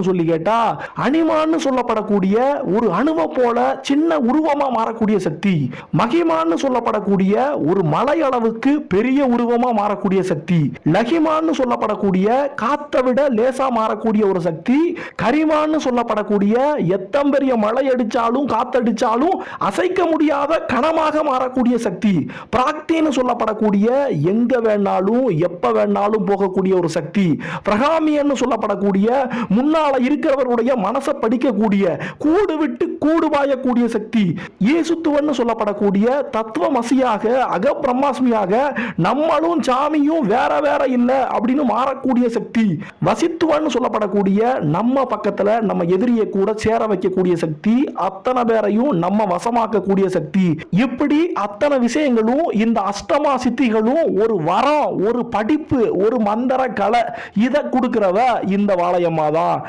சொல்லி கேட்டா அனிமான்னு சொல்லப்படக்கூடிய ஒரு அணுவை போல சின்ன உருவமா மாறக்கூடிய சக்தி, மகிமான்னு சொல்லப்படக்கூடிய ஒரு மலை அளவுக்கு பெரிய உருவமா மாறக்கூடிய சக்தி, லகிமான்னு சொல்லப்படக்கூடிய காத்தை விட லேசா மாறக்கூடிய ஒரு சக்தி, கரிமான்னு சொல்லப்படக்கூடிய எத்தம்பெரிய மழை அடிச்சாலும் காத்தடிச்சாலும் அசைக்க முடியாத கனமாக மாறக்கூடிய சக்தி, பிராக்தின்னு சொல்லப்படக்கூடிய எங்க வேணாலும் எப்ப வேணாலும் போகக்கூடிய ஒரு சக்தி, பிரகாமியன்னு சொல்லப்படக்கூடிய முன்னால இருக்கிறவருடைய மனசை படிக்கக்கூடிய கூடு விட்டு கூடு பாயக்கூடிய சக்தி, இயேசுத்துவன்னு சொல்லப்படக்கூடிய தத்துவ மசியாக அக பிரம்மாஸ்மியாக நம்மளும் சாமியும் வேற வேற இல்ல அப்படின்னு மாறக்கூடிய சக்தி, வசித்துவன்னு சொல்லப்படக்கூடிய நம்ம பக்கத்துல நம்ம எதிரியை கூட சேர வைக்கக்கூடிய சக்தி, அத்தனை பேரையும் நம்ம வசமாக்கக்கூடிய சக்தி, இப்படி அத்தனை விஷயங்களும் இந்த அஷ்டமா சித்திகளும் ஒரு வரம், ஒரு படிப்பு, ஒரு மந்திர கலை, இதை கொடுக்கிறவ இந்த வாழையம்மா தான்.